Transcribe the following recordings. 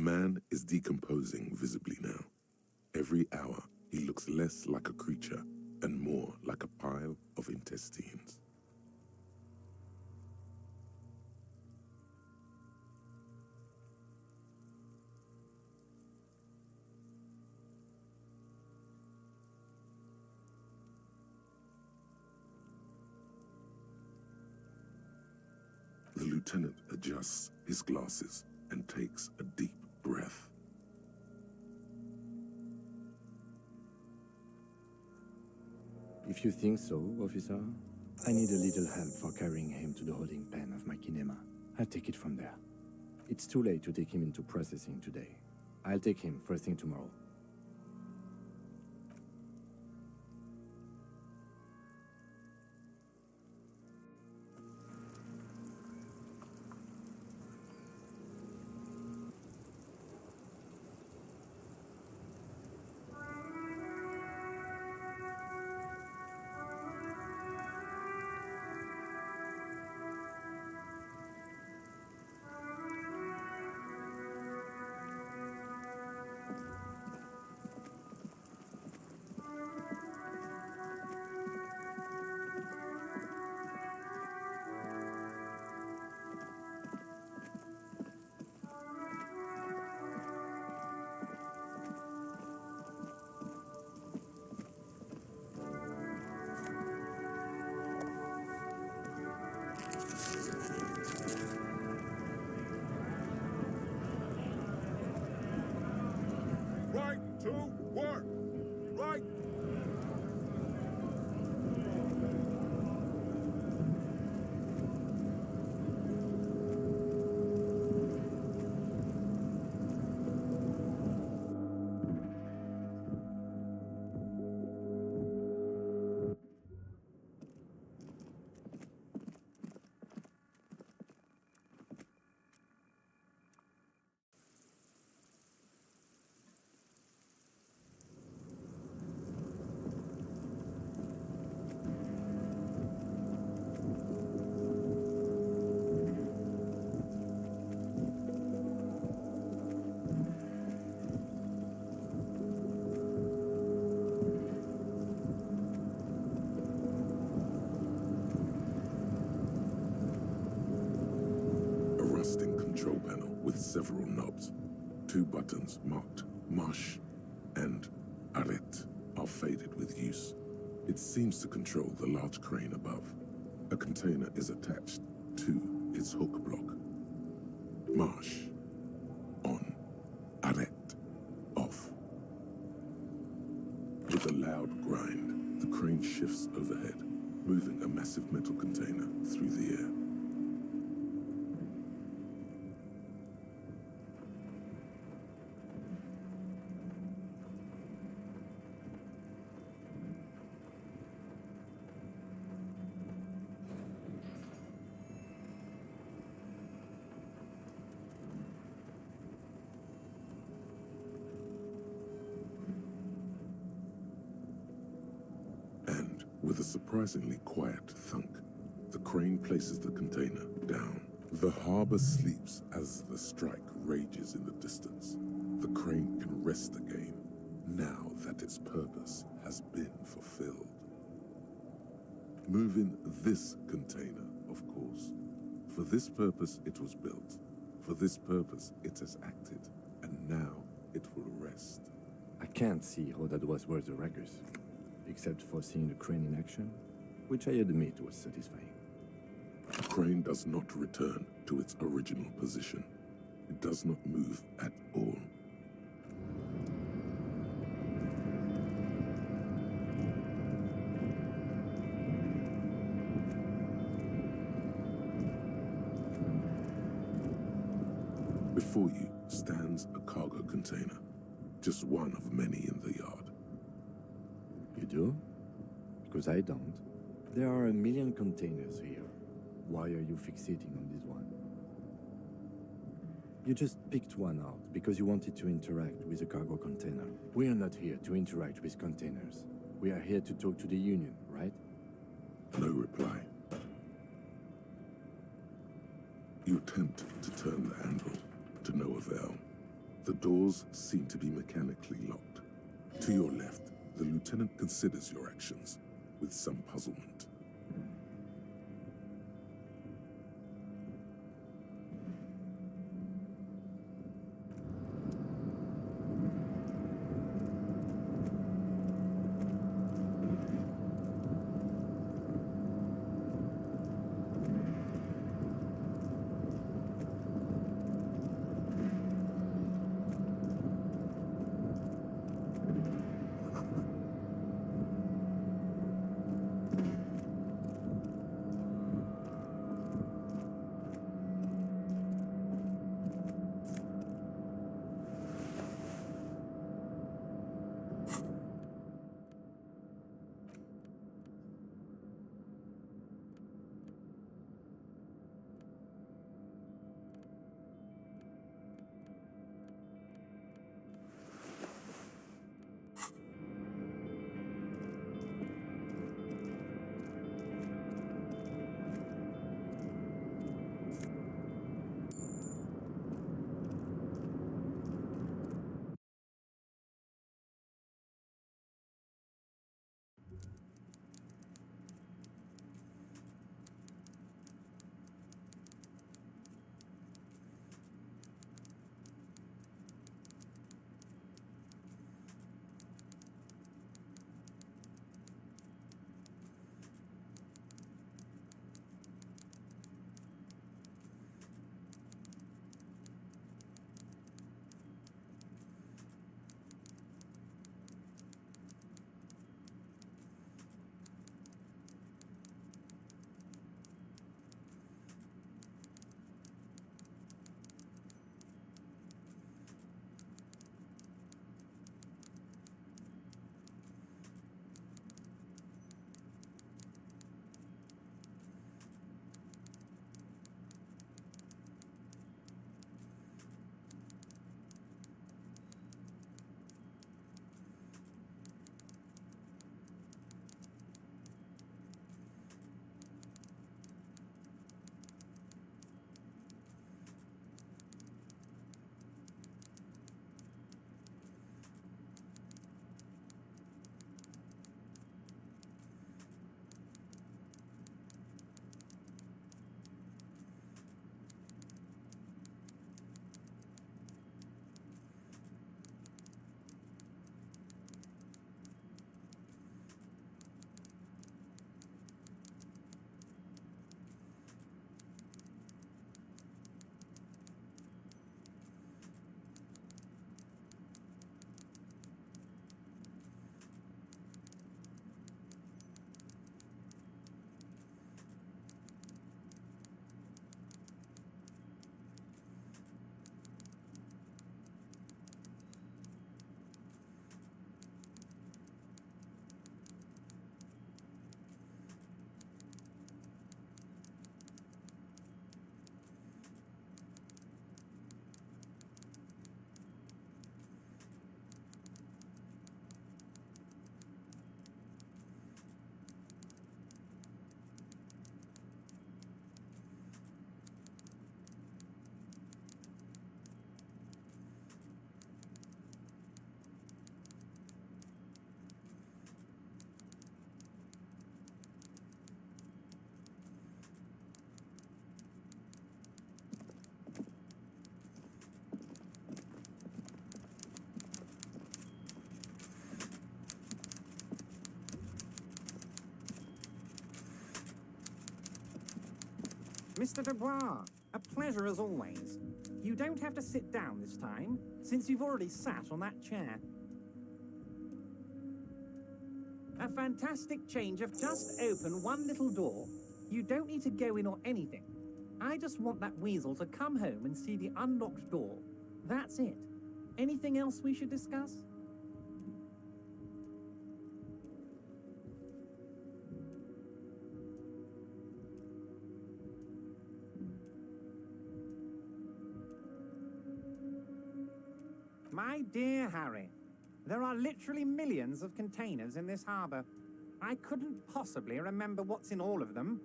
man is decomposing visibly now. Every hour, he looks less like a creature and more like a pile of intestines. The lieutenant adjusts his glasses and takes a deep breath. If you think so, officer, I need a little help for carrying him to the holding pen of my kinema. I'll take it from there. It's too late to take him into processing today. I'll take him first thing tomorrow. Right to work! Right! Control panel with several knobs. 2 buttons marked Marche and Arrête are faded with use. It seems to control the large crane above. A container is attached to its hook block. Marche. On. Arrête. Off. With a loud grind, the crane shifts overhead, moving a massive metal container through the air. With a surprisingly quiet thunk, the crane places the container down. The harbor sleeps as the strike rages in the distance. The crane can rest again, now that its purpose has been fulfilled. Moving this container, of course. For this purpose it was built. For this purpose it has acted, and now it will rest. I can't see how that was worth the ruckus. Except for seeing the crane in action, which I admit was satisfying. The crane does not return to its original position. It does not move at all. Before you stands a cargo container, just one of many in the yard. You do? Because I don't. There are 1 million containers here. Why are you fixating on this one? You just picked one out because you wanted to interact with a cargo container. We are not here to interact with containers. We are here to talk to the Union, right? No reply. You attempt to turn the handle, to no avail. The doors seem to be mechanically locked. To your left, the lieutenant considers your actions with some puzzlement. Mr. Dubois, a pleasure as always. You don't have to sit down this time, since you've already sat on that chair. A fantastic change of just open one little door. You don't need to go in or anything. I just want that weasel to come home and see the unlocked door. That's it. Anything else we should discuss? My dear Harry, there are literally millions of containers in this harbour. I couldn't possibly remember what's in all of them.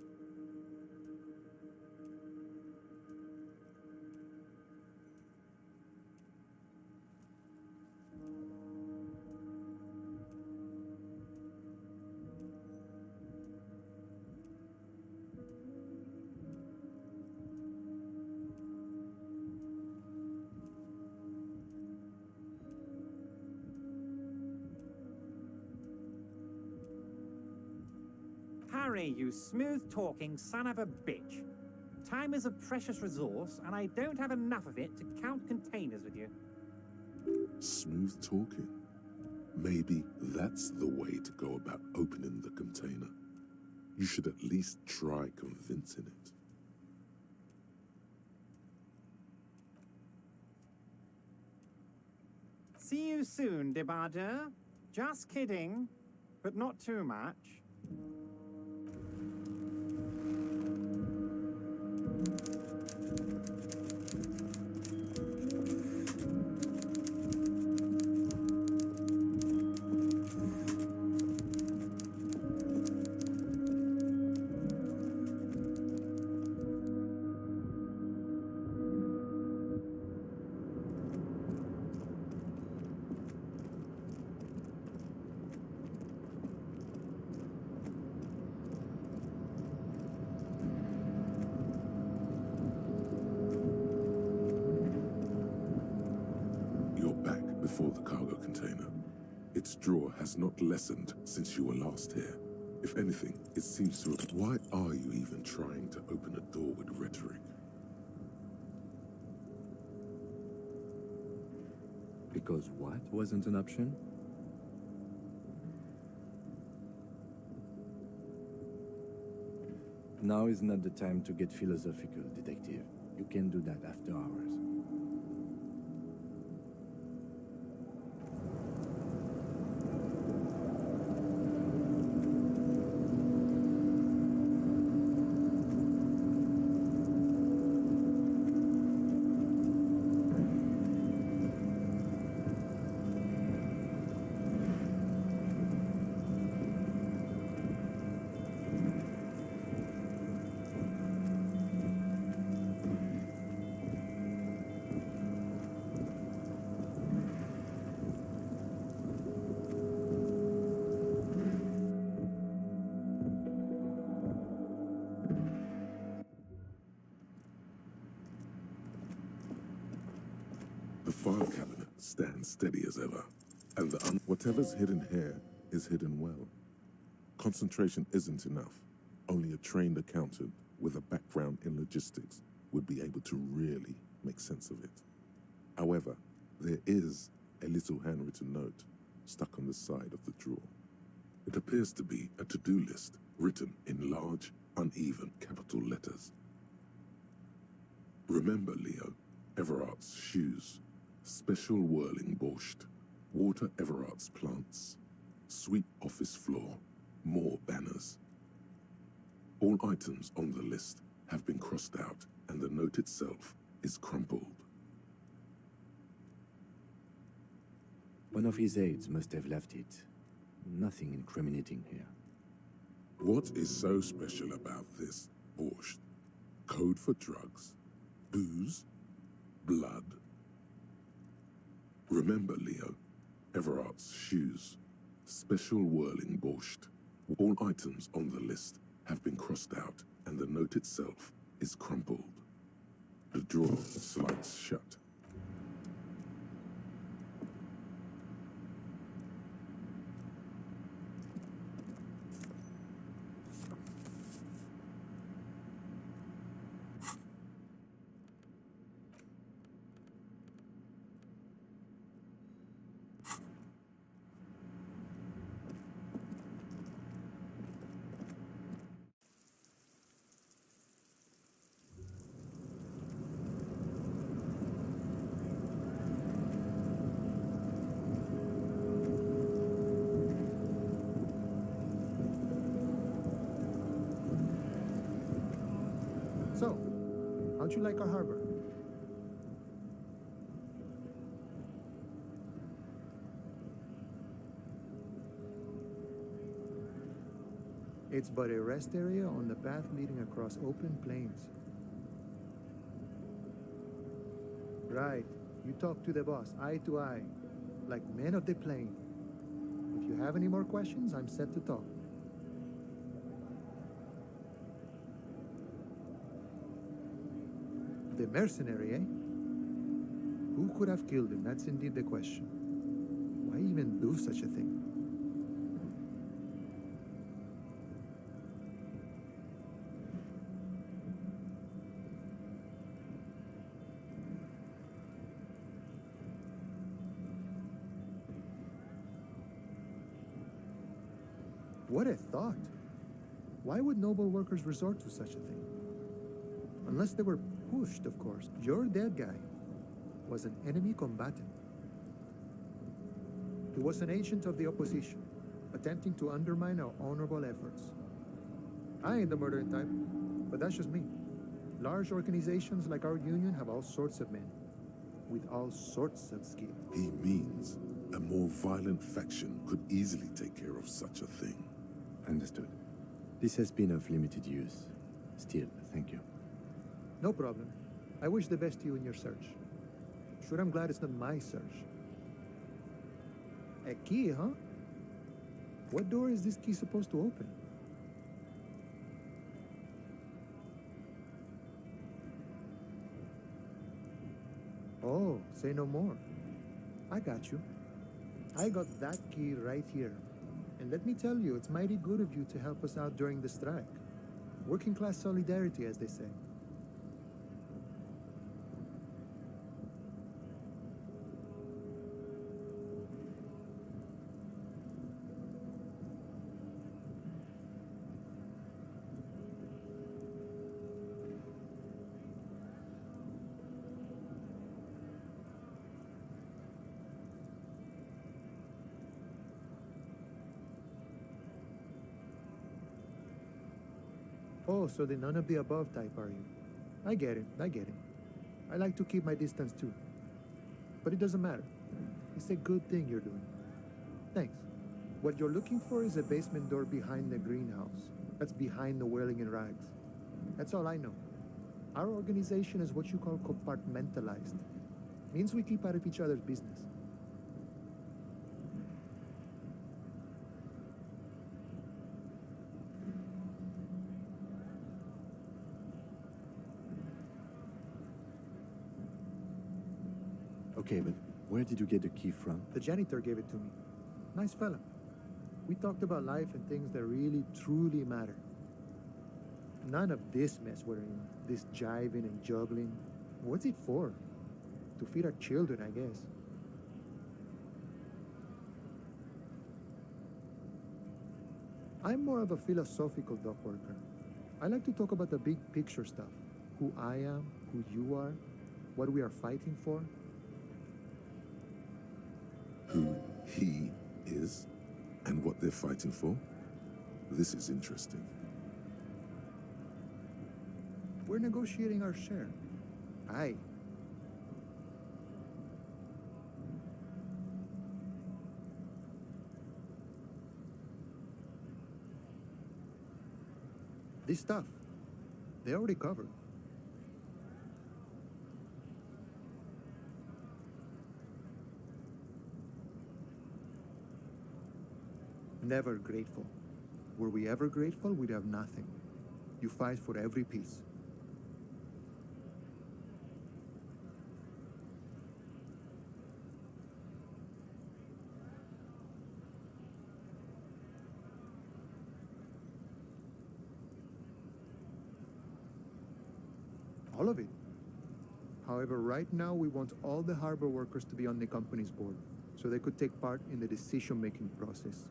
Hurry, you smooth-talking son of a bitch. Time is a precious resource, and I don't have enough of it to count containers with you. Smooth talking. Maybe that's the way to go about opening the container. You should at least try convincing it. See you soon, Debardeur. Just kidding, but not too much. Before the cargo container. Its drawer has not lessened since you were last here. If anything, it seems to have... Why are you even trying to open a door with rhetoric? Because what wasn't an option? Now is not the time to get philosophical, detective. You can do that after hours. The file cabinet stands steady as ever, and whatever's hidden here is hidden well. Concentration isn't enough. Only a trained accountant with a background in logistics would be able to really make sense of it. However, there is a little handwritten note stuck on the side of the drawer. It appears to be a to-do list written in large, uneven capital letters. Remember, Leo, Everart's shoes. Special whirling borscht, water Everart's plants, sweep office floor, more banners. All items on the list have been crossed out and the note itself is crumpled. One of his aides must have left it. Nothing incriminating here. What is so special about this borscht? Code for drugs? Booze? Blood? Remember, Leo, Everart's shoes. Special whirling borscht. All items on the list have been crossed out and the note itself is crumpled. The drawer slides shut. So, how'd you like our harbor? It's but a rest area on the path leading across open plains. Right. You talk to the boss, eye to eye, like men of the plain. If you have any more questions, I'm set to talk. The mercenary, eh? Who could have killed him? That's indeed the question. Why even do such a thing? What a thought. Why would noble workers resort to such a thing? Unless they were pushed, of course. Your dead guy was an enemy combatant. He was an agent of the opposition, attempting to undermine our honorable efforts. I ain't the murdering type, but that's just me. Large organizations like our union have all sorts of men, with all sorts of skills. He means a more violent faction could easily take care of such a thing. Understood. This has been of limited use. Still, thank you. No problem. I wish the best to you in your search. Sure, I'm glad it's not my search. A key, huh? What door is this key supposed to open? Oh, say no more. I got you. I got that key right here. And let me tell you, it's mighty good of you to help us out during the strike. Working class solidarity, as they say. Oh, so the none of the above type, are you? I get it, I get it. I like to keep my distance too. But it doesn't matter. It's a good thing you're doing. Thanks. What you're looking for is a basement door behind the greenhouse. That's behind the wailing and rags. That's all I know. Our organization is what you call compartmentalized. Means we keep out of each other's business. Okay, but where did you get the key from? The janitor gave it to me. Nice fella. We talked about life and things that really, truly matter. None of this mess we're in, this jiving and juggling. What's it for? To feed our children, I guess. I'm more of a philosophical dock worker. I like to talk about the big picture stuff. Who I am, who you are, what we are fighting for. Who he is and what they're fighting for? This is interesting. We're negotiating our share. Aye. This stuff, they already covered. Never grateful. Were we ever grateful, we'd have nothing. You fight for every piece. All of it. However, right now we want all the harbor workers to be on the company's board, so they could take part in the decision-making process.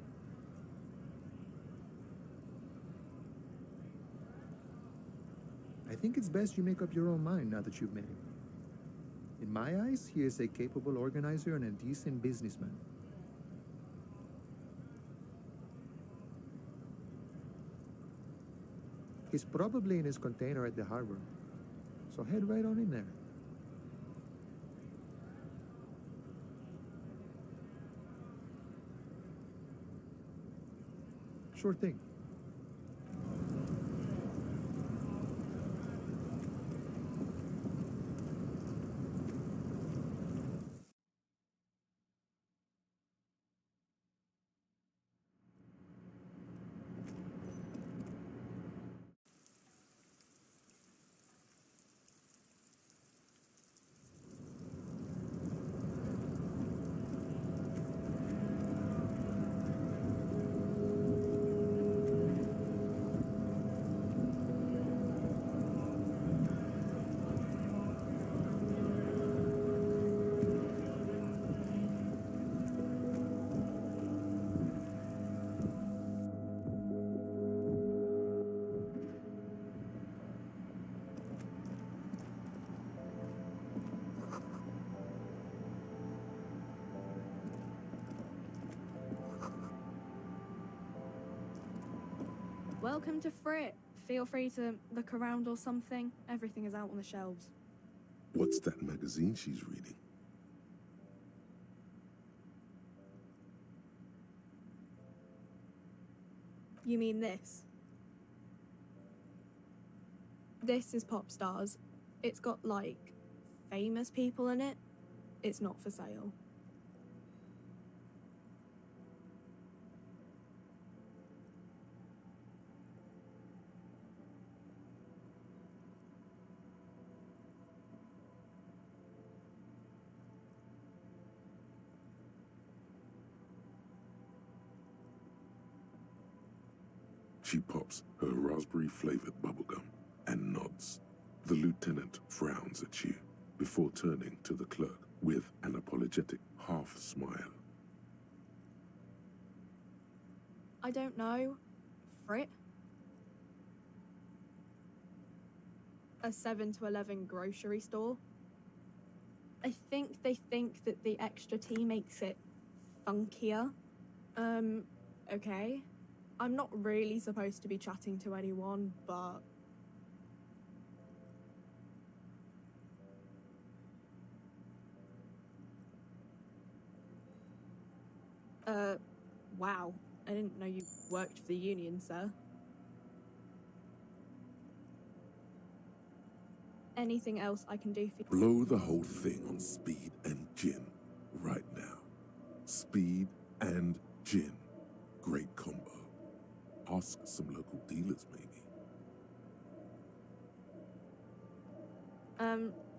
I think it's best you make up your own mind now that you've met him. In my eyes, he is a capable organizer and a decent businessman. He's probably in his container at the harbor, so head right on in there. Sure thing. Welcome to Frit. Feel free to look around or something. Everything is out on the shelves. What's that magazine she's reading? You mean this? This is Pop Stars. It's got, like, famous people in it. It's not for sale. She pops her raspberry-flavored bubblegum and nods. The lieutenant frowns at you before turning to the clerk with an apologetic half-smile. I don't know. Frit? A 7 to 11 grocery store? I think they think that the extra tea makes it funkier. Okay. I'm not really supposed to be chatting to anyone, but... Wow. I didn't know you worked for the union, sir. Anything else I can do for you? Blow the whole thing on speed and gin right now. Speed and gin. Great combo. Ask some local dealers, maybe.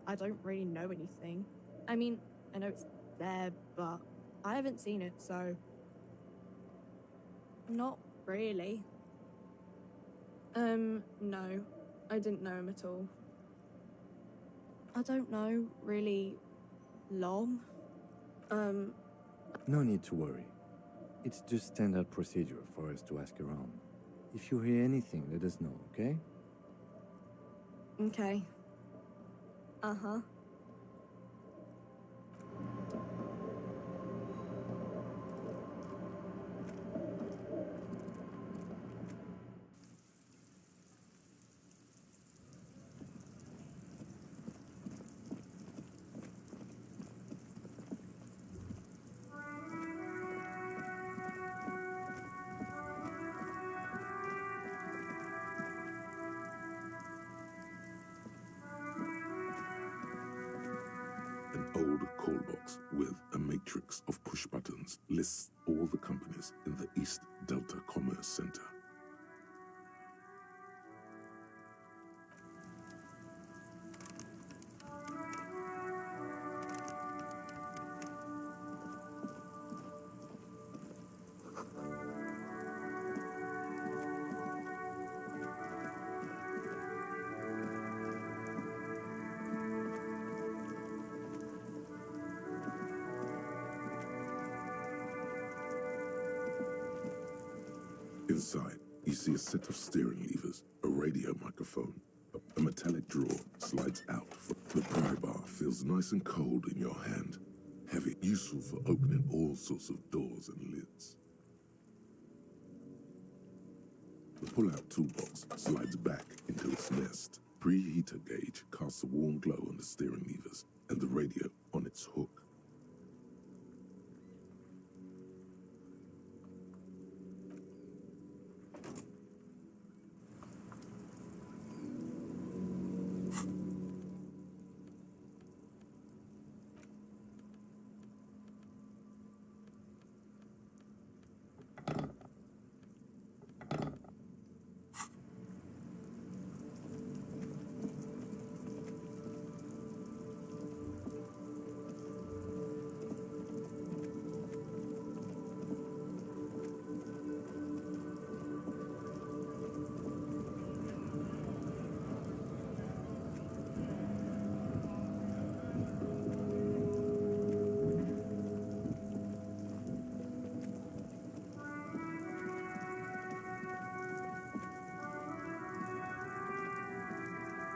I don't really know anything. I mean, I know it's there, but I haven't seen it, so... Not really. No. I didn't know him at all. I don't know, really... long? No need to worry. It's just standard procedure for us to ask around. If you hear anything, let us know, okay? Okay. Uh-huh. An old call box with a matrix of push buttons lists all the companies in the East Delta Commerce Center. Inside, you see a set of steering levers, a radio microphone. A metallic drawer slides out. The pry bar feels nice and cold in your hand. Heavy, useful for opening all sorts of doors and lids. The pull-out toolbox slides back into its nest. Preheater gauge casts a warm glow on the steering levers and the radio on its hook.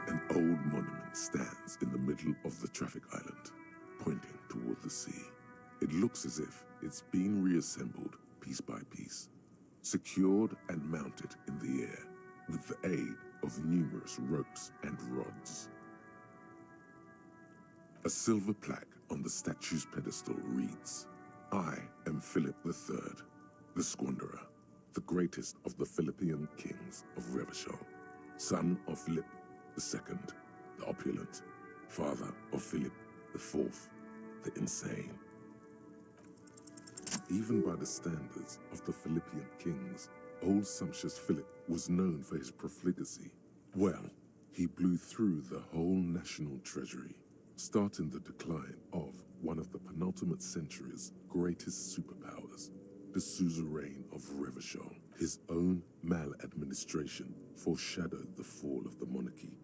An old monument stands in the middle of the traffic island, pointing toward the sea. It looks as if it's been reassembled piece by piece. secured and mounted in the air with the aid of numerous ropes and rods. A silver plaque on the statue's pedestal reads, "I am Philip III, the Squanderer, the greatest of the Philippian kings of Revachol, son of Philip II, the opulent, father of Philip IV, the insane." Even by the standards of the Philippian kings, old sumptuous Philip was known for his profligacy. Well, he blew through the whole national treasury, starting the decline of one of the penultimate century's greatest superpowers, the suzerain of Revachol. His own maladministration foreshadowed the fall of the monarchy.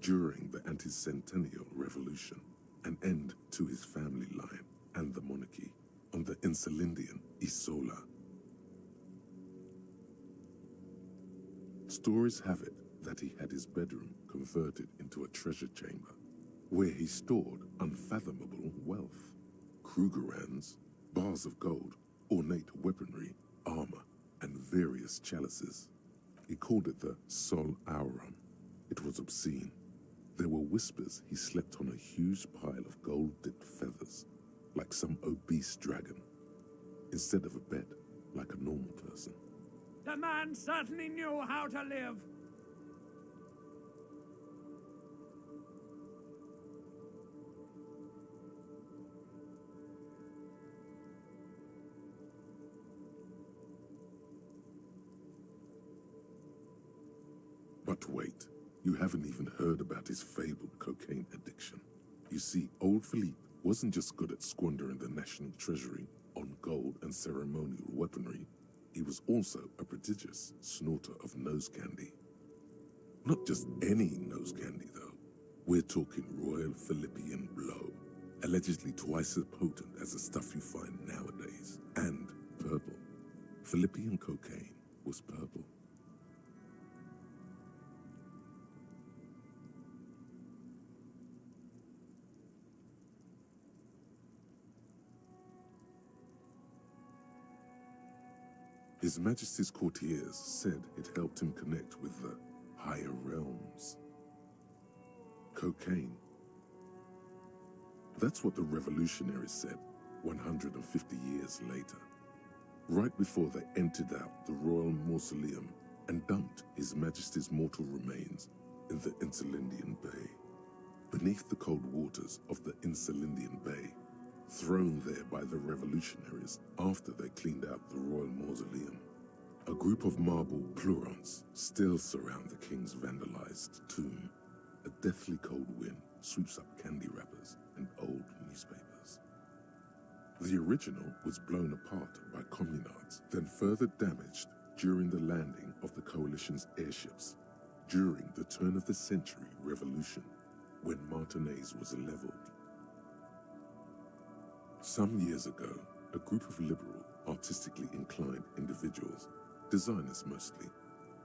During the anti-centennial revolution, an end to his family line and the monarchy on the Insulindian Isola. Stories have it that he had his bedroom converted into a treasure chamber, where he stored unfathomable wealth. Krugerrands, bars of gold, ornate weaponry, armor, and various chalices. He called it the Sol Auron. It was obscene. There were whispers he slept on a huge pile of gold-dipped feathers, like some obese dragon, instead of a bed, like a normal person. The man certainly knew how to live. But wait, you haven't even heard about his fabled cocaine addiction. You see, old Philippe wasn't just good at squandering the national treasury on gold and ceremonial weaponry, he was also a prodigious snorter of nose candy. Not just any nose candy, though. We're talking Royal Philippian Blow, allegedly twice as potent as the stuff you find nowadays, and purple. Philippian cocaine was purple. His Majesty's courtiers said it helped him connect with the higher realms. Cocaine. That's what the revolutionaries said 150 years later, right before they emptied out the royal mausoleum and dumped His Majesty's mortal remains in the Insulindian Bay. Beneath the cold waters of the Insulindian Bay, thrown there by the revolutionaries after they cleaned out the royal mausoleum. A group of marble pleurons still surround the king's vandalized tomb. A deathly cold wind sweeps up candy wrappers and old newspapers. The original was blown apart by communards, then further damaged during the landing of the coalition's airships during the turn-of-the-century revolution, when Martinez was leveled. Some years ago, a group of liberal, artistically inclined individuals, designers mostly,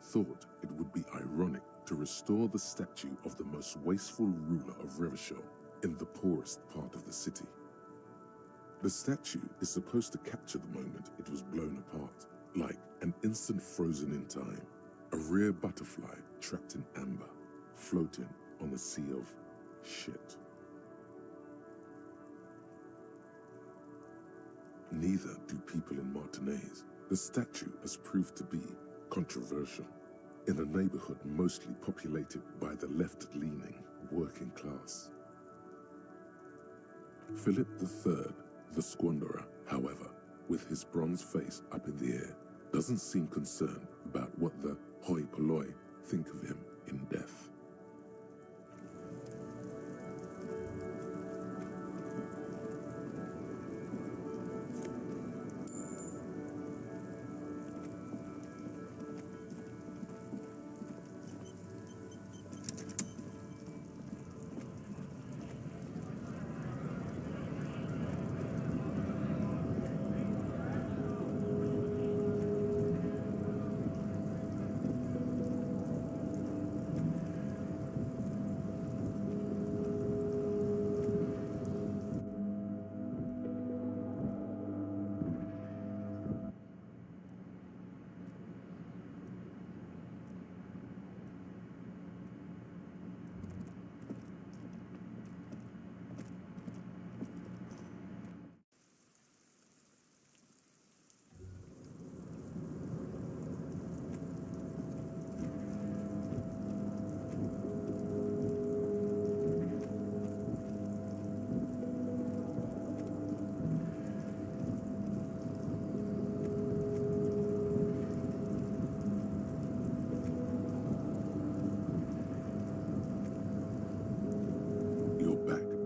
thought it would be ironic to restore the statue of the most wasteful ruler of Revachol in the poorest part of the city. The statue is supposed to capture the moment it was blown apart, like an instant frozen in time, a rare butterfly trapped in amber, floating on a sea of shit. Neither do people in Martinez. The statue has proved to be controversial in a neighborhood mostly populated by the left-leaning working class. Philip III, the Squanderer, however, with his bronze face up in the air, doesn't seem concerned about what the hoi polloi think of him in death.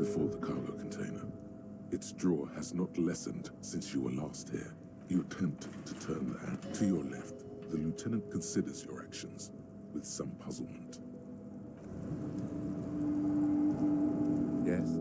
before the cargo container. Its draw has not lessened since you were last here. You attempt to turn that. To your left, the lieutenant considers your actions with some puzzlement. Yes?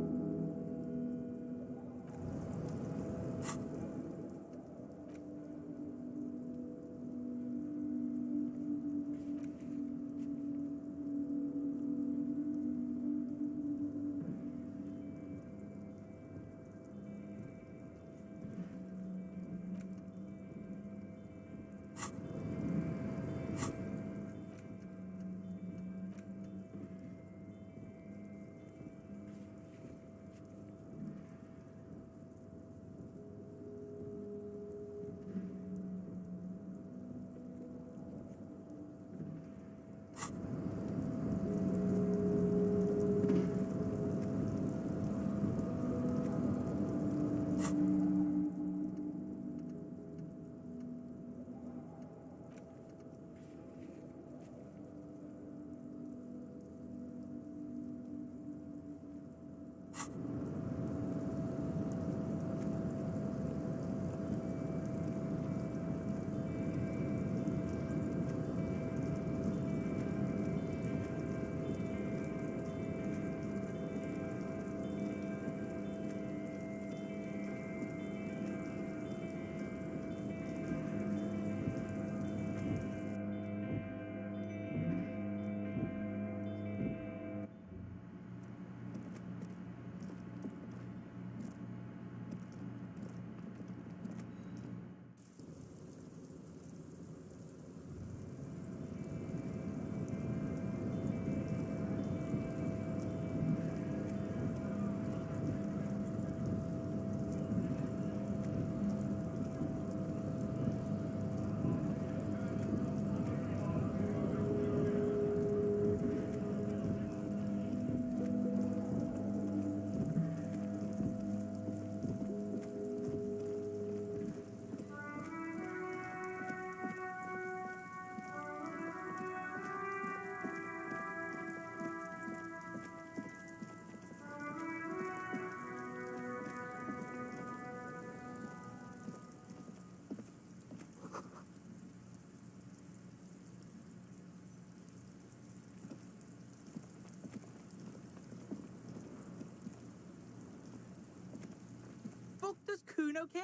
Fuck does Kuno care?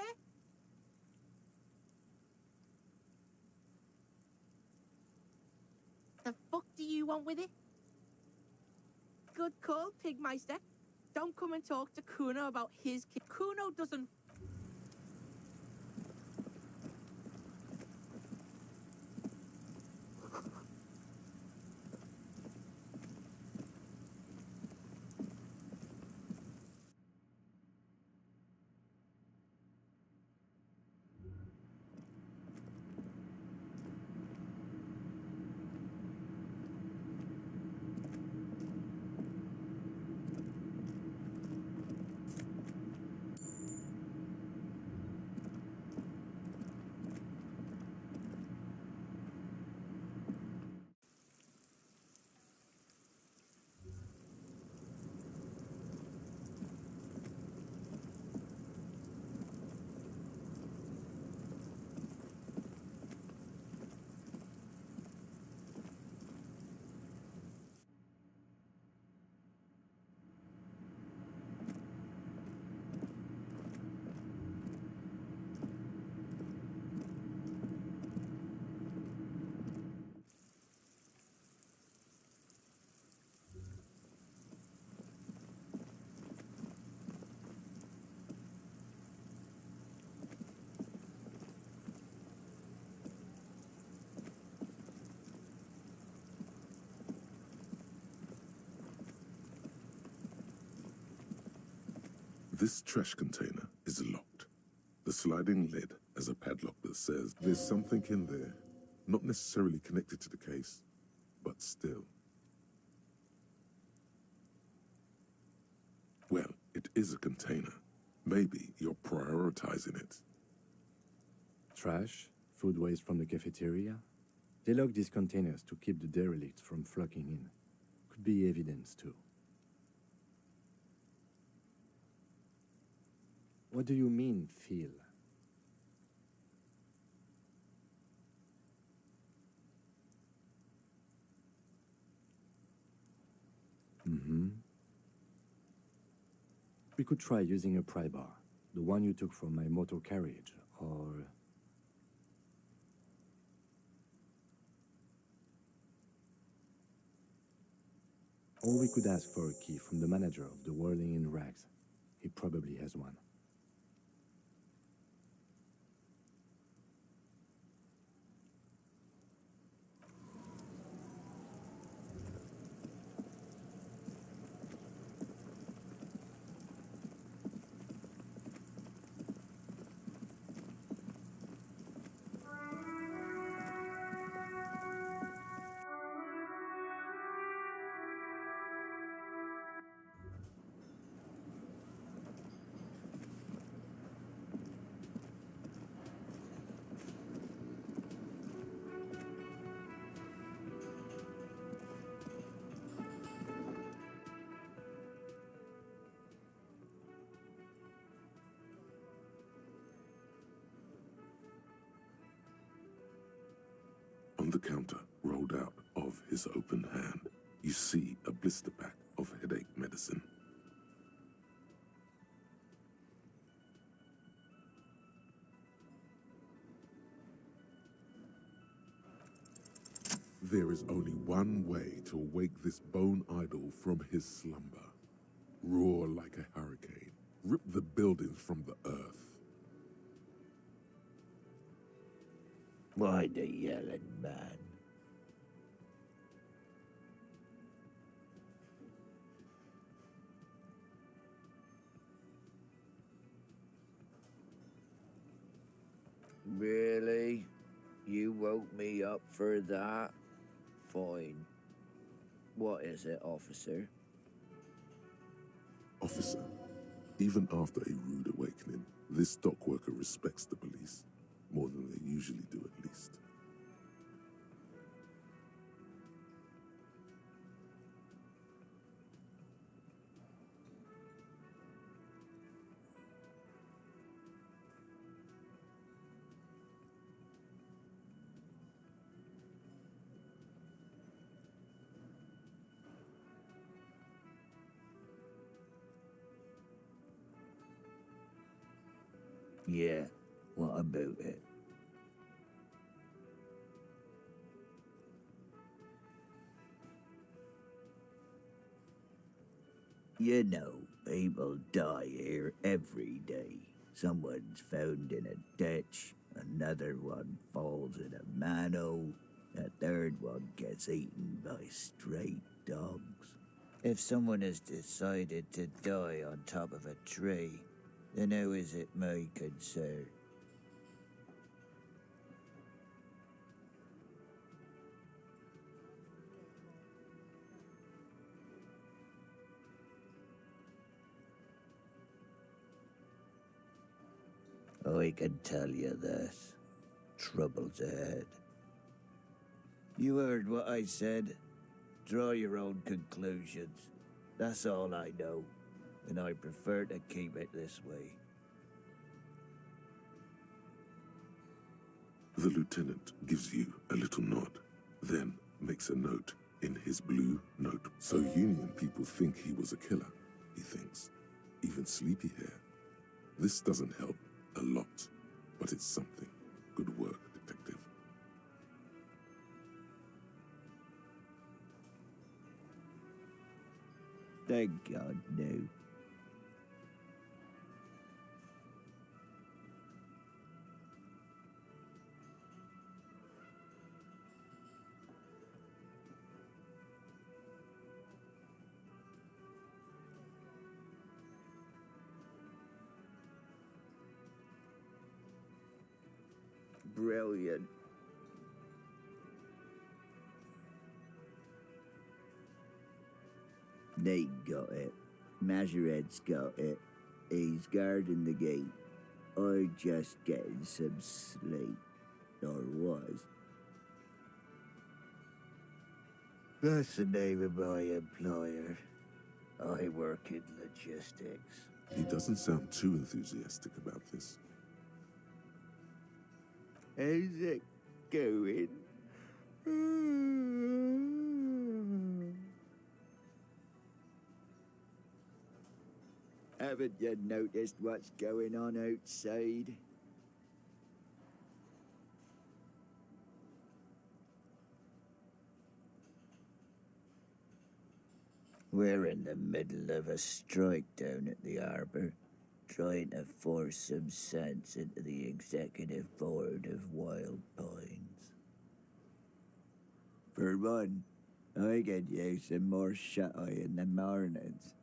The fuck do you want with it? Good call, Pigmeister. Don't come and talk to Kuno about his kid. Kuno doesn't. This trash container is locked. The sliding lid has a padlock that says there's something in there, not necessarily connected to the case, but still. Well, it is a container. Maybe you're prioritizing it. Trash, food waste from the cafeteria. They lock these containers to keep the derelicts from flocking in. Could be evidence too. What do you mean, feel? Mm-hmm. We could try using a pry bar, the one you took from my motor carriage, or... Or we could ask for a key from the manager of the Whirling in Rags. He probably has one. On the counter, rolled out of his open hand, you see a blister pack of headache medicine. There is only one way to wake this bone idol from his slumber. Roar like a hurricane. Rip the buildings from the earth. Why the yelling, man? Really? You woke me up for that? Fine. What is it, officer? Officer, even after a rude awakening, this stock worker respects the police. More than they usually do, at least. Yeah, what about it? You know, people die here every day. Someone's found in a ditch, another one falls in a manhole, a third one gets eaten by stray dogs. If someone has decided to die on top of a tree, then how is it my concern? I can tell you this. Trouble's ahead. You heard what I said. Draw your own conclusions. That's all I know, and I prefer to keep it this way. The lieutenant gives you a little nod, then makes a note in his blue notebook. So Union people think he was a killer, he thinks. Even sleepy hair. This doesn't help a lot, but it's something. Good work, detective. Thank God, no. Brilliant. They got it. Majorette's got it. He's guarding the gate. I'm just getting some sleep. Or was. That's the name of my employer. I work in logistics. He doesn't sound too enthusiastic about this. How's it going? Haven't you noticed what's going on outside? We're in the middle of a strike down at the harbour, trying to force some sense into the executive board of Wild Pines. For one, I get you some more shut-eye in the mornings.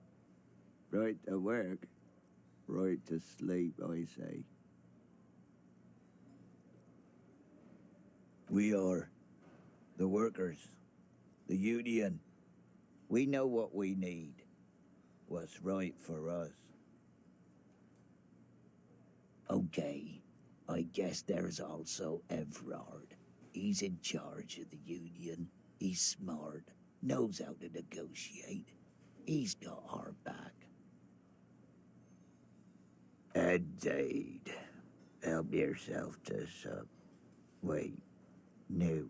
Right to work, right to sleep, I say. We are the workers, the union. We know what we need, what's right for us. Okay, I guess there's also Everard. He's in charge of the union. He's smart, knows how to negotiate. He's got our back. Indeed. Help yourself to some. Wait, no.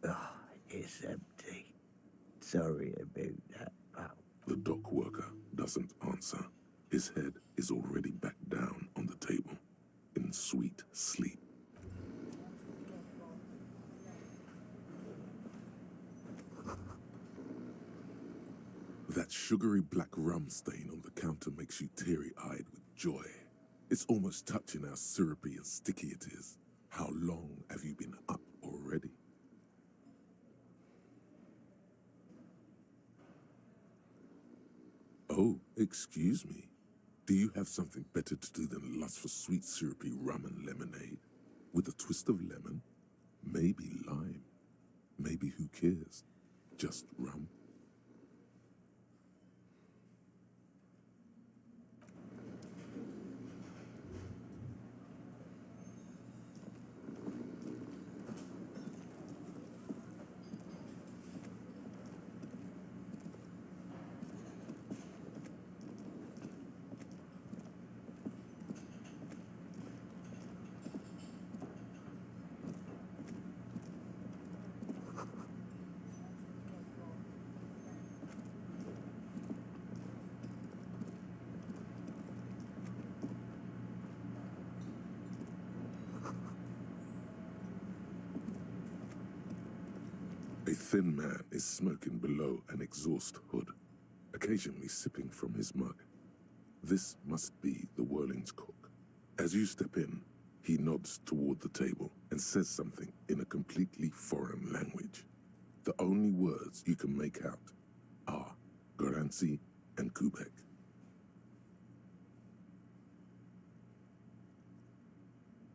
Oh, it's empty. Sorry about that, pal. The dock worker doesn't answer. His head is already back down on the table, in sweet sleep. That sugary black rum stain on the counter makes you teary-eyed with joy. It's almost touching how syrupy and sticky it is. How long have you been up already? Oh, excuse me. Do you have something better to do than lust for sweet syrupy rum and lemonade? With a twist of lemon? Maybe lime. Maybe who cares? Just rum. A thin man is smoking below an exhaust hood, occasionally sipping from his mug. This must be the Whirling's cook. As you step in, he nods toward the table and says something in a completely foreign language. The only words you can make out are Garancy and Quebec.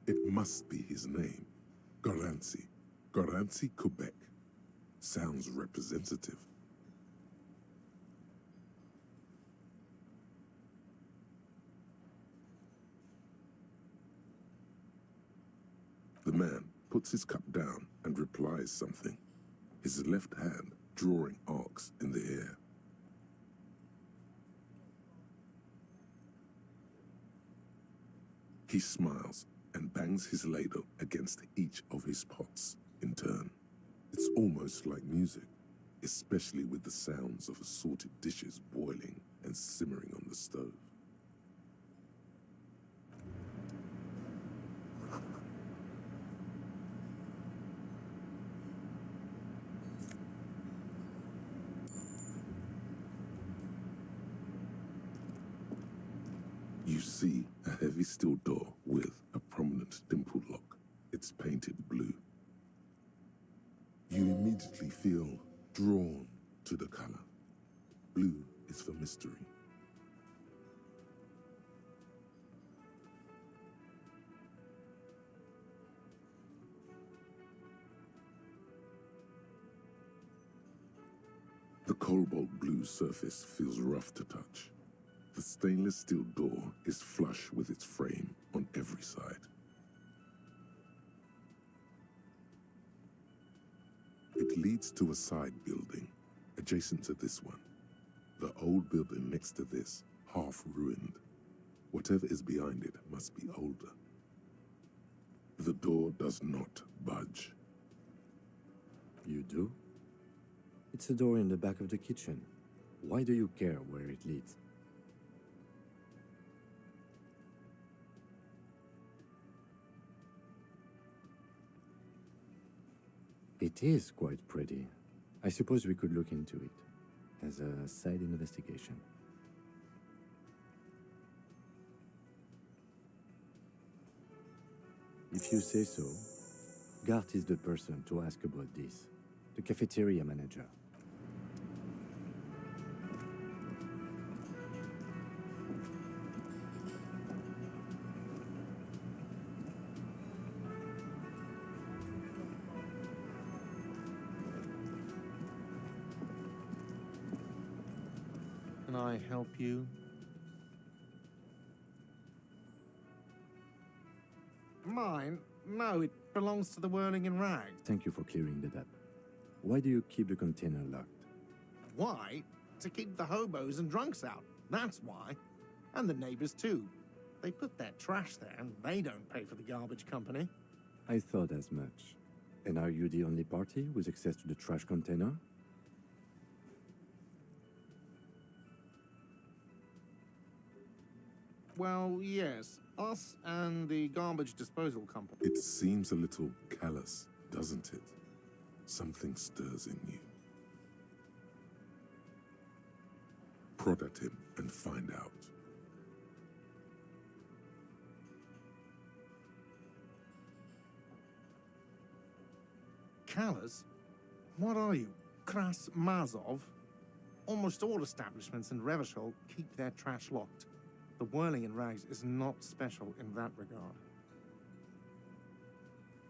It must be his name, Garancy. Garancy Quebec. Sounds representative. The man puts his cup down and replies something, his left hand drawing arcs in the air. He smiles and bangs his ladle against each of his pots in turn. It's almost like music, especially with the sounds of assorted dishes boiling and simmering on the stove. You see a heavy steel door with a prominent dimpled lock. It's painted blue. You immediately feel drawn to the color. Blue is for mystery. The cobalt blue surface feels rough to touch. The stainless steel door is flush with its frame on every side. It leads to a side building, adjacent to this one. The old building next to this half ruined. Whatever is behind it must be older. The door does not budge. You do? It's a door in the back of the kitchen. Why do you care where it leads? It is quite pretty. I suppose we could look into it as a side investigation. If you say so, Gart is the person to ask about this. The cafeteria manager. Can I help you? Mine? No, it belongs to the Whirling in Rags. Thank you for clearing that up. Why do you keep the container locked? Why? To keep the hobos and drunks out. That's why. And the neighbors too. They put their trash there and they don't pay for the garbage company. I thought as much. And are you the only party with access to the trash container? Well, yes. Us and the garbage disposal company. It seems a little callous, doesn't it? Something stirs in you. Prod at him and find out. Callous? What are you? Kras Mazov? Almost all establishments in Revachol keep their trash locked. The Whirling in Rags is not special in that regard.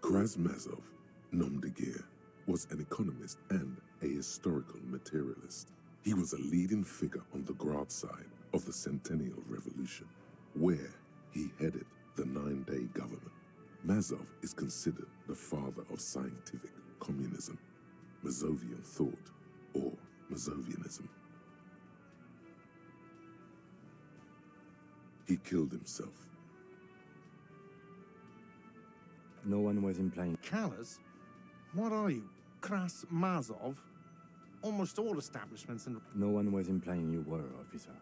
Krasmazov, nom de guerre, was an economist and a historical materialist. He was a leading figure on the Grad side of the Centennial Revolution, where he headed the 9-day government. Mazov is considered the father of scientific communism, Mazovian thought, or Mazovianism. He killed himself. No one was implying. Callous? What are you? Kras Mazov? Almost all establishments in... No one was implying you were, officer.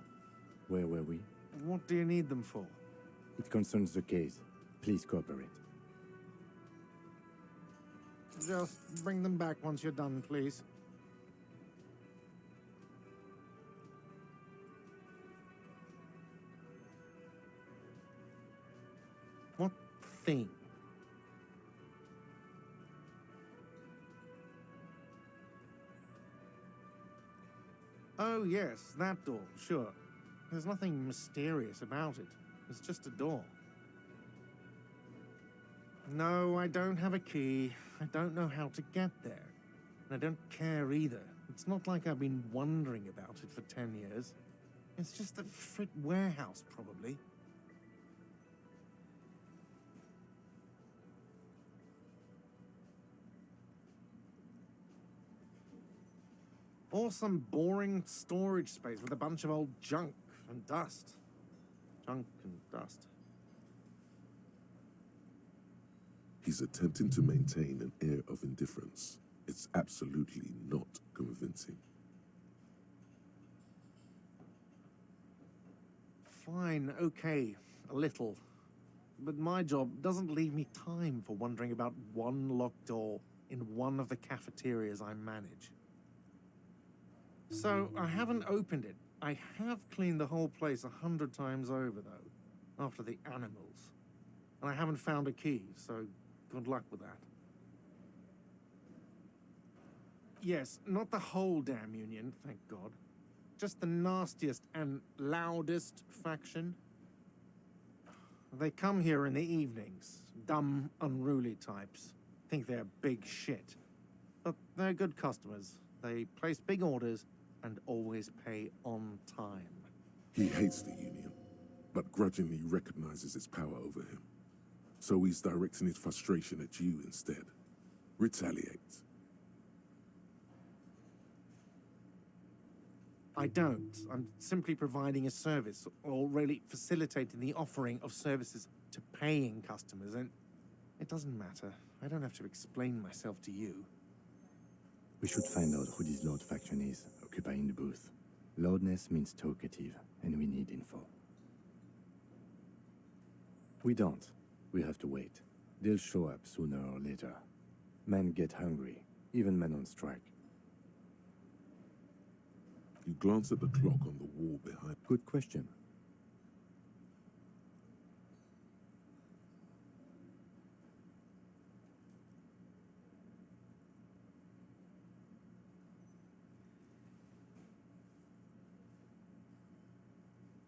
Where were we? What do you need them for? It concerns the case. Please cooperate. Just bring them back once you're done, please. What thing? Oh, yes, that door, sure. There's nothing mysterious about it. It's just a door. No, I don't have a key. I don't know how to get there. And I don't care either. It's not like I've been wondering about it for 10 years. It's just the Frit warehouse, probably. Or some boring storage space with a bunch of old junk and dust. Junk and dust. He's attempting to maintain an air of indifference. It's absolutely not convincing. Fine, okay, a little. But my job doesn't leave me time for wondering about one locked door in one of the cafeterias I manage. So, I haven't opened it. I have cleaned the whole place 100 times over, though, after the animals. And I haven't found a key, so good luck with that. Yes, not the whole damn union, thank God. Just the nastiest and loudest faction. They come here in the evenings. Dumb, unruly types. Think they're big shit. But they're good customers. They place big orders and always pay on time. He hates the Union, but grudgingly recognizes its power over him. So he's directing his frustration at you instead. Retaliate. I don't. I'm simply providing a service, or really facilitating the offering of services to paying customers, and it doesn't matter. I don't have to explain myself to you. We should find out who this Lord faction is, occupying the booth. Loudness means talkative, and we need info. We don't. We have to wait. They'll show up sooner or later. Men get hungry, even men on strike. You glance at the clock on the wall behind. Good question.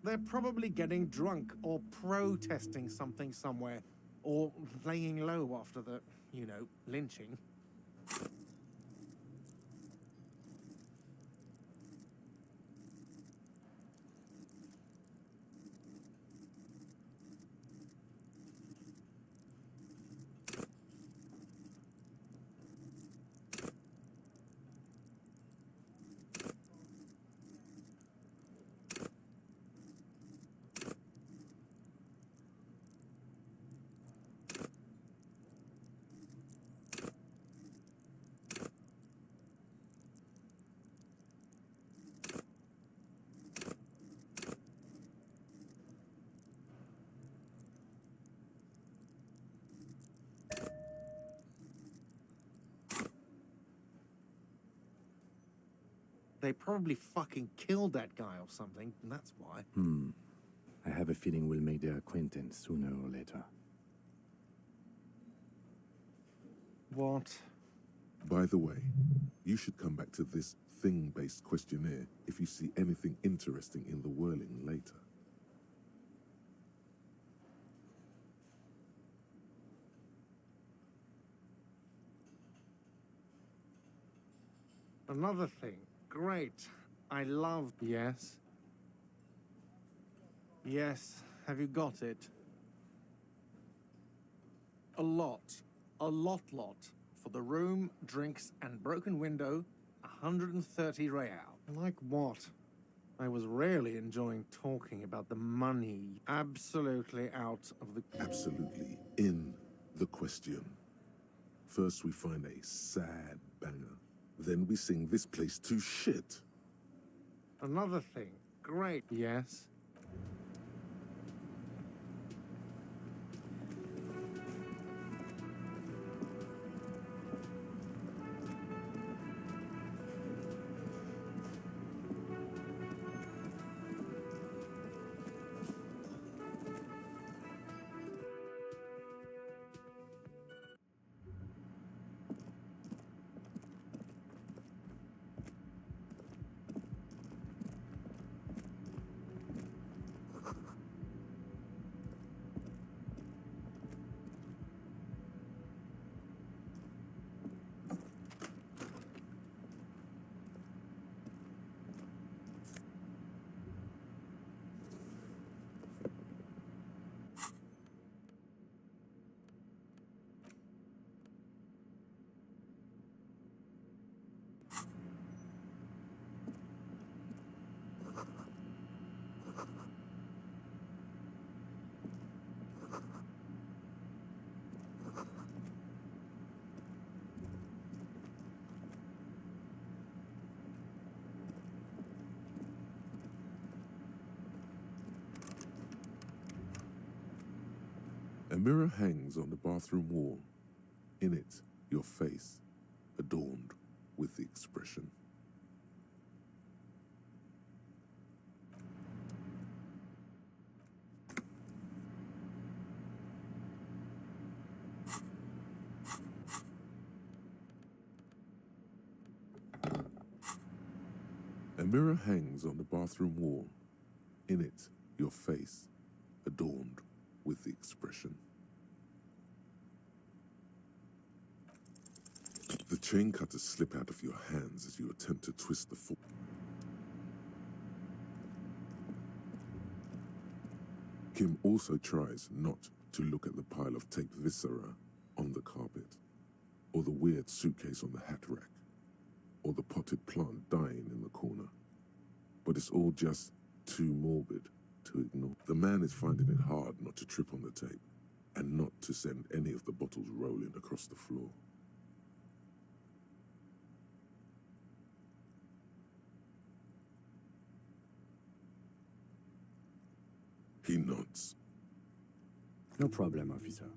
They're probably getting drunk or protesting something somewhere, or laying low after the, lynching. They probably fucking killed that guy or something, and that's why. I have a feeling we'll make their acquaintance sooner or later. What? By the way, you should come back to this thing-based questionnaire if you see anything interesting in the whirling later. Another thing. Great. I love... Yes? Yes. Have you got it? A lot. A lot. For the room, drinks, and broken window, 130 real. Like what? I was really enjoying talking about the money. Absolutely out of the... Absolutely in the question. First we find a sad banger. Then we sing this place to shit. Another thing. Great. Yes? A mirror hangs on the bathroom wall. In it, your face, adorned with the expression. A mirror hangs on the bathroom wall. In it, your face, adorned with the expression. The chain cutters slip out of your hands as you attempt to twist the fork. Kim also tries not to look at the pile of taped viscera on the carpet, or the weird suitcase on the hat rack, or the potted plant dying in the corner. But but it's all just too morbid to ignore. The man is finding it hard not to trip on the tape and not to send any of the bottles rolling across the floor. He nods. No problem, officer.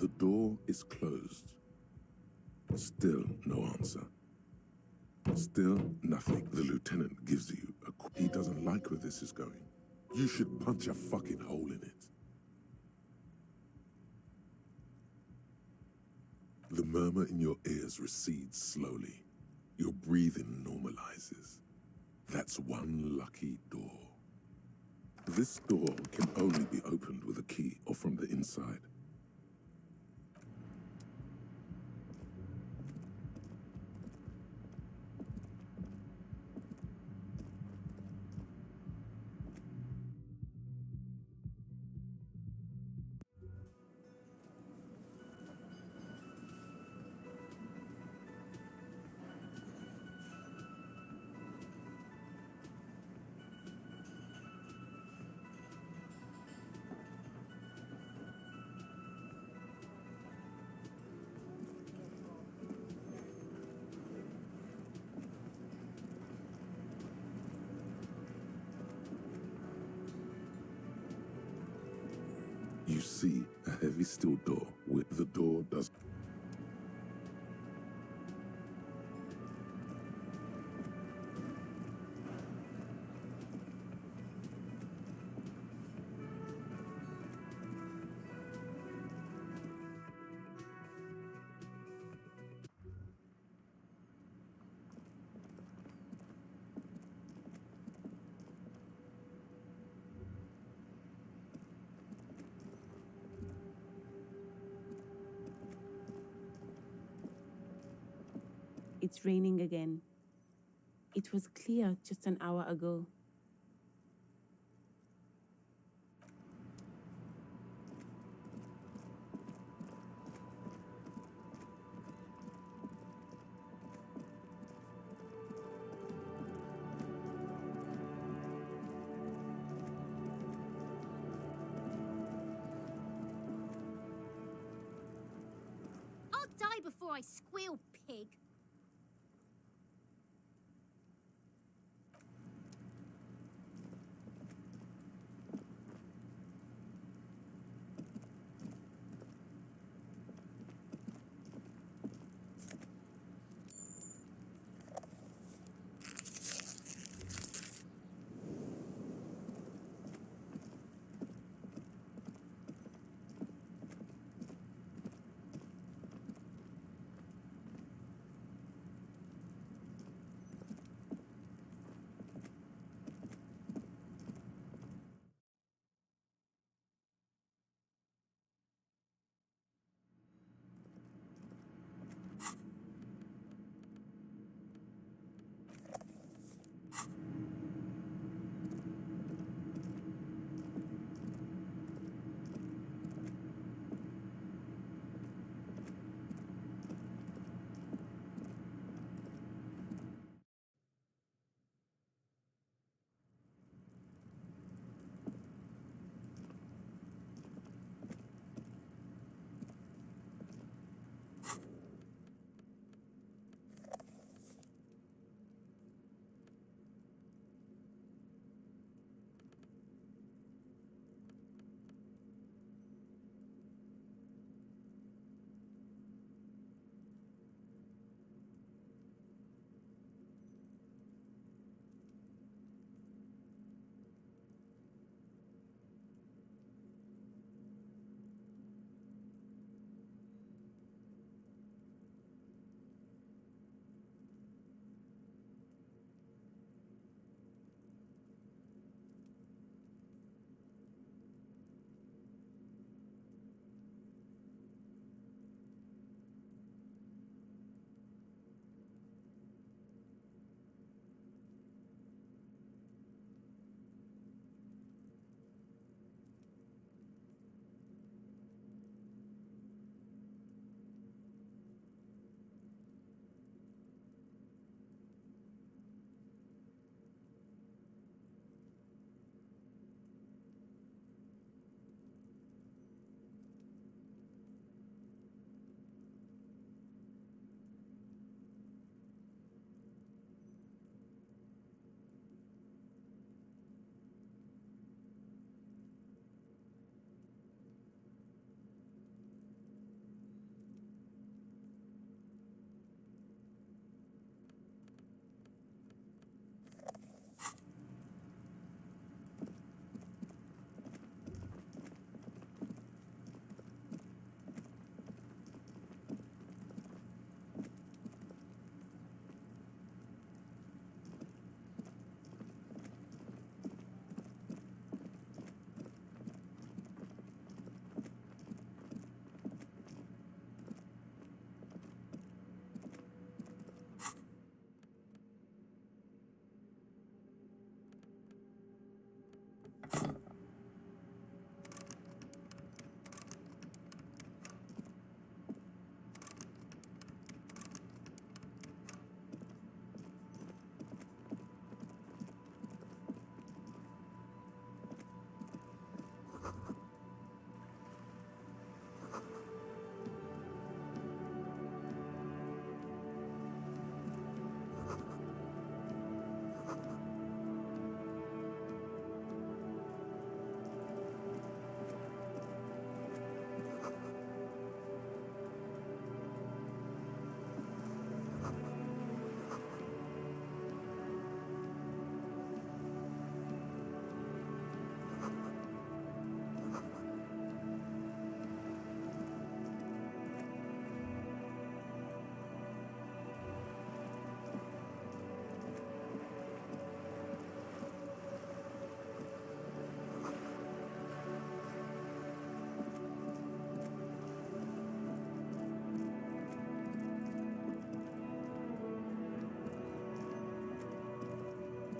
The door is closed. Still no answer. Still nothing. The lieutenant gives you he doesn't like where this is going. You should punch a fucking hole in it. The murmur in your ears recedes slowly. Your breathing normalizes. That's one lucky door. This door can only be opened with a key or from the inside. You see a heavy steel door with the door does. It's raining again. It was clear just an hour ago. I'll die before I squeal, pig.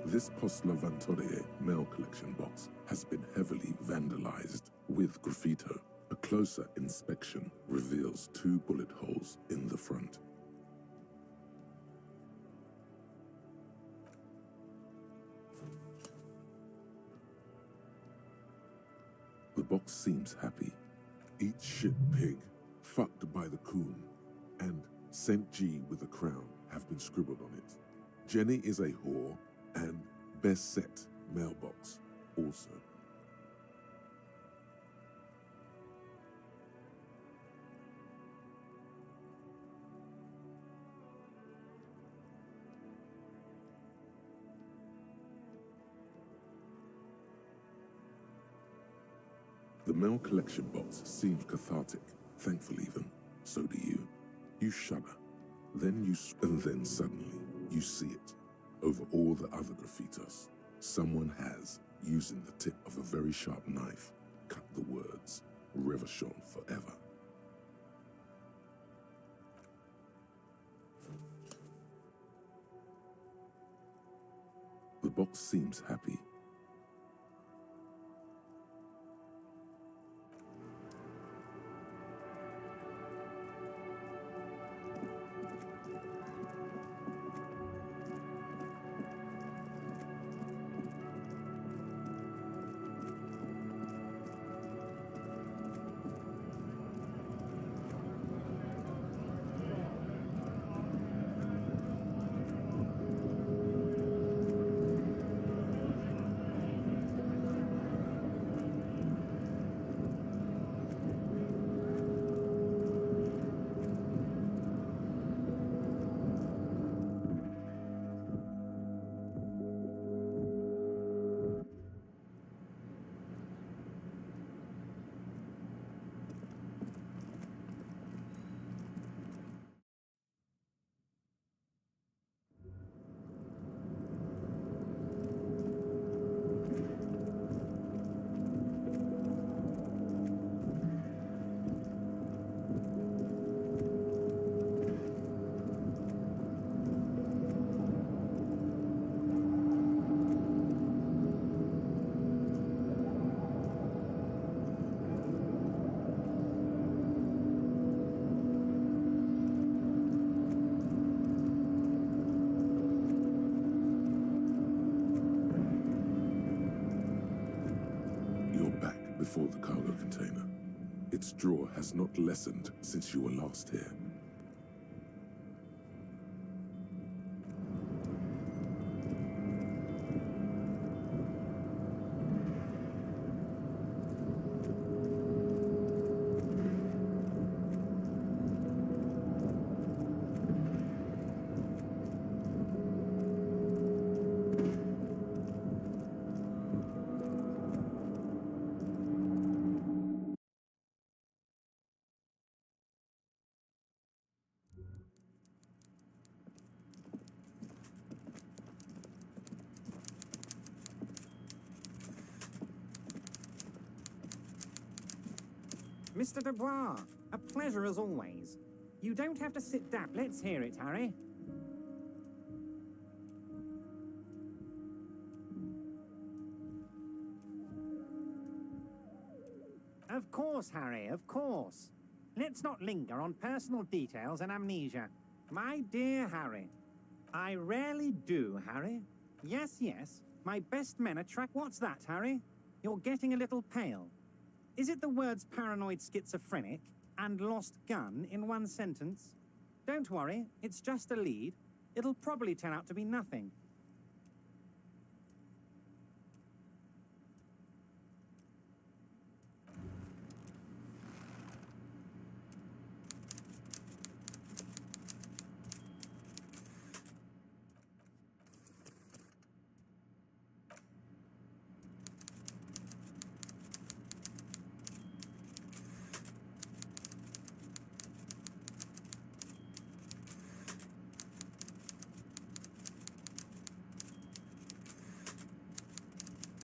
This Post Levantorie mail collection box has been heavily vandalized with graffito. A closer inspection reveals 2 bullet holes in the front. The box seems happy. Eat shit pig, fucked by the coon, and St. G with a crown have been scribbled on it. Jenny is a whore, and best set mailbox also. The mail collection box seems cathartic, thankful even. So do you. You shudder. And then suddenly, you see it. Over all the other graffitos, someone has, using the tip of a very sharp knife, cut the words, Revachon forever. The box seems happy. Before the cargo container. Its drawer has not lessened since you were last here. Mr. Dubois, a pleasure as always. You don't have to sit down. Let's hear it, Harry. Of course, Harry, of course. Let's not linger on personal details and amnesia. My dear Harry, I rarely do, Harry. Yes, yes, my best men attract... What's that, Harry? You're getting a little pale. Is it the words paranoid schizophrenic and lost gun in one sentence? Don't worry, it's just a lead. It'll probably turn out to be nothing.